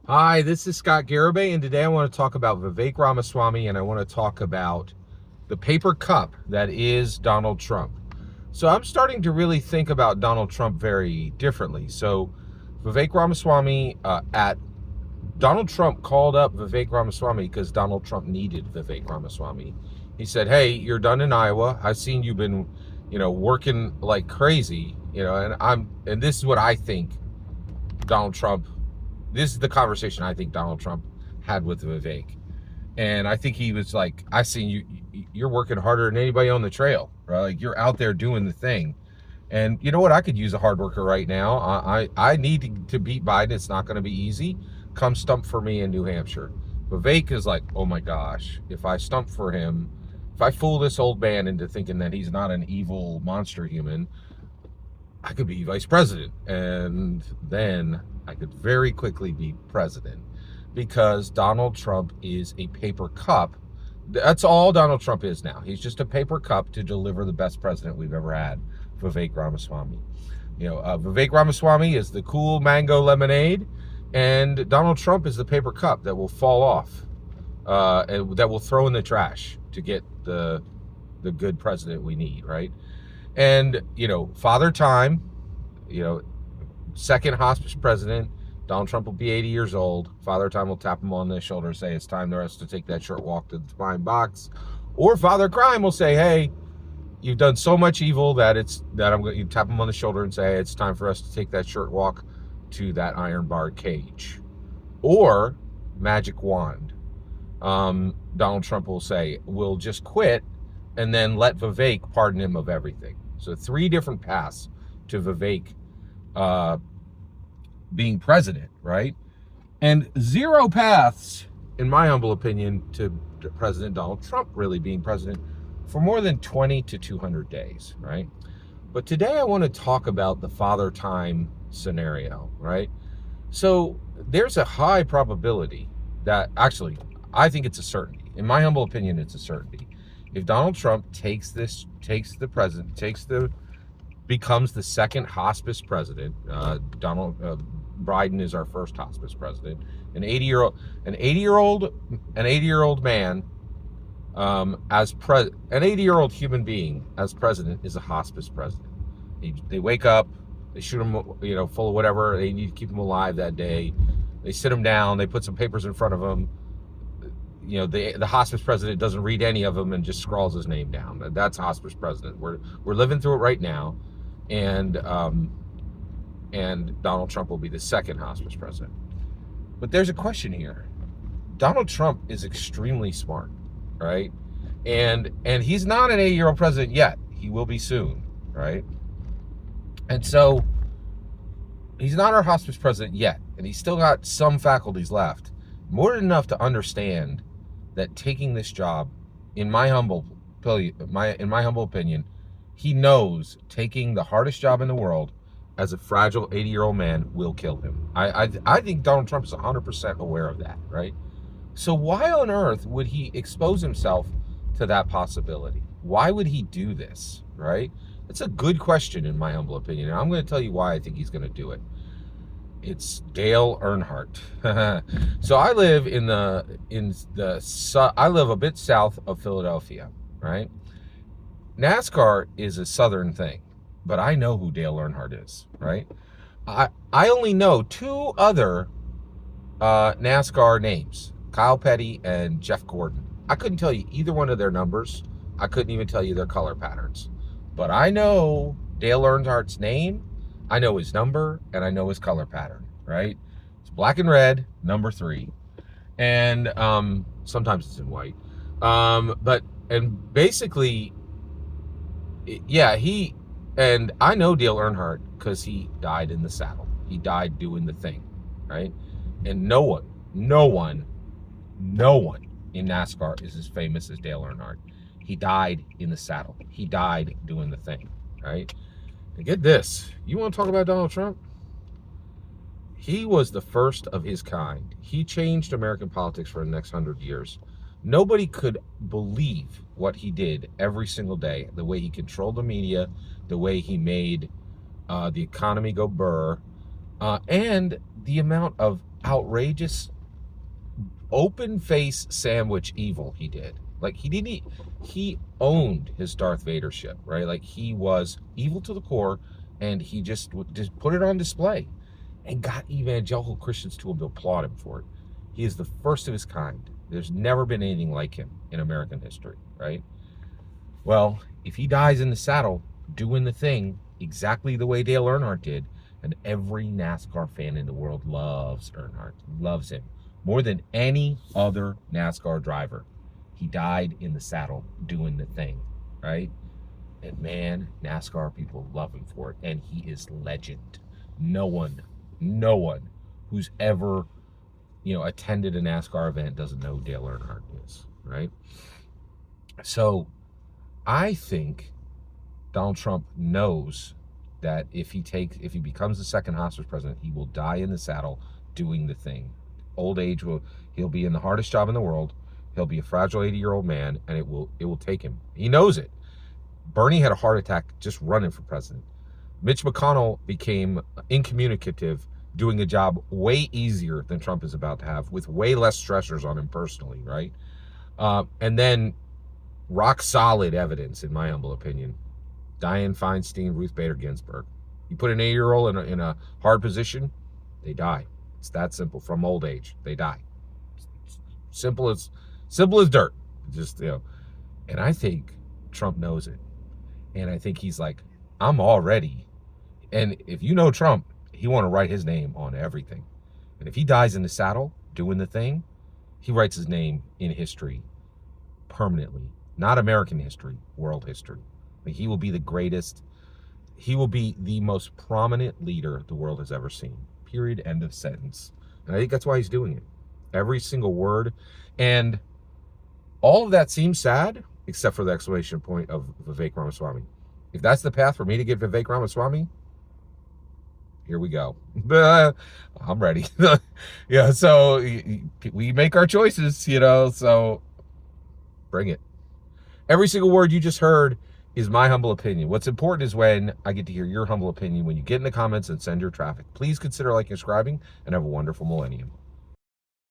Hi, this is Scott Garibay, and today I want to talk about Vivek Ramaswamy, and I want to talk about the paper cup that is Donald Trump. So I'm starting to really think about Donald Trump very differently. So Vivek Ramaswamy, at Donald Trump called up Vivek Ramaswamy because Donald Trump needed Vivek Ramaswamy. He said, "Hey, you're done in Iowa. I've seen you've been, working like crazy, and this is what I think Donald Trump this is the conversation I think Donald Trump had with Vivek. And I think he was like, I seen you're working harder than anybody on the trail, right? Like you're out there doing the thing. And you know what? I could use a hard worker right now. I need to beat Biden. It's not going to be easy. Come stump for me in New Hampshire." Vivek is like, oh my gosh, if I stump for him, if I fool this old man into thinking that he's not an evil monster human, I could be vice president. And then I could very quickly be president because Donald Trump is a paper cup. That's all Donald Trump is now. He's just a paper cup to deliver the best president we've ever had, Vivek Ramaswamy. Vivek Ramaswamy is the cool mango lemonade, and Donald Trump is the paper cup that will fall off, and that will throw in the trash to get the good president we need, right? And, Father Time, second hospice president, Donald Trump will be 80 years old. Father Time will tap him on the shoulder and say, it's time for us to take that short walk to the spine box. Or Father Crime will say, hey, you've done so much evil that I'm going to tap him on the shoulder and say, hey, it's time for us to take that short walk to that iron barred cage. Or Magic Wand. Donald Trump will say, we'll just quit and then let Vivek pardon him of everything. So 3 different paths to Vivek being president, right? And 0 paths, in my humble opinion, to President Donald Trump really being president for more than 20 to 200 days, right? But today I want to talk about the Father Time scenario, right? So there's a high probability that, actually, I think it's a certainty. In my humble opinion, it's a certainty. If Donald Trump becomes the second hospice president, Biden is our first hospice president. An 80-year-old man, an 80-year-old human being as president is a hospice president. They wake up, they shoot him, full of whatever. They need to keep him alive that day. They sit him down. They put some papers in front of him. The hospice president doesn't read any of them and just scrawls his name down. That's hospice president. We're living through it right now, and Donald Trump will be the second hospice president. But there's a question here. Donald Trump is extremely smart, right? And he's not an 80-year-old president yet. He will be soon, right? And so he's not our hospice president yet, and he's still got some faculties left, more than enough to understand that taking this job, in my humble opinion, he knows taking the hardest job in the world as a fragile 80-year-old man will kill him. I think Donald Trump is 100% aware of that, right? So why on earth would he expose himself to that possibility? Why would he do this, right? It's a good question in my humble opinion, and I'm going to tell you why I think he's going to do it. It's Dale Earnhardt. So I live I live a bit south of Philadelphia, right? NASCAR is a southern thing, but I know who Dale Earnhardt is, right? I only know 2 other NASCAR names, Kyle Petty and Jeff Gordon. I couldn't tell you either one of their numbers. I couldn't even tell you their color patterns. But I know Dale Earnhardt's name, I know his number, and I know his color pattern, right? It's black and red, number 3. And sometimes it's in white. Basically, and I know Dale Earnhardt because he died in the saddle. He died doing the thing, right? And no one in NASCAR is as famous as Dale Earnhardt. He died in the saddle. He died doing the thing, right? And get this. You want to talk about Donald Trump? He was the first of his kind. He changed American politics for the next 100 years. Nobody could believe what he did every single day, the way he controlled the media, the way he made the economy go burr, and the amount of outrageous open face sandwich evil he did. Like he owned his Darth Vader ship, right? Like he was evil to the core, and he just put it on display and got evangelical Christians to applaud him for it. He is the first of his kind. There's never been anything like him in American history, right? Well, if he dies in the saddle doing the thing exactly the way Dale Earnhardt did, and every NASCAR fan in the world loves Earnhardt, loves him more than any other NASCAR driver. He died in the saddle doing the thing, right? And man, NASCAR people love him for it, and he is legend. No one who's ever, attended a NASCAR event doesn't know who Dale Earnhardt is, right? So I think Donald Trump knows that if he becomes the second hostage president, he will die in the saddle doing the thing. Old age he'll be in the hardest job in the world. He'll be a fragile 80-year-old man, and it will take him. He knows it. Bernie had a heart attack just running for president. Mitch McConnell became incommunicative, doing a job way easier than Trump is about to have, with way less stressors on him personally, right? And then rock solid evidence, in my humble opinion. Dianne Feinstein, Ruth Bader Ginsburg. You put an 80-year-old in a hard position, they die. It's that simple. From old age, they die. Simple as dirt. Just, and I think Trump knows it. And I think he's like, I'm all ready. And if you know Trump, he want to write his name on everything. And if he dies in the saddle doing the thing, he writes his name in history permanently. Not American history, world history. Like, he will be the greatest. He will be the most prominent leader the world has ever seen. Period. End of sentence. And I think that's why he's doing it. Every single word. And all of that seems sad, except for the exclamation point of Vivek Ramaswamy. If that's the path for me to get Vivek Ramaswamy, here we go. I'm ready. Yeah, so we make our choices, so bring it. Every single word you just heard is my humble opinion. What's important is when I get to hear your humble opinion when you get in the comments and send your traffic. Please consider liking and subscribing, and have a wonderful millennium.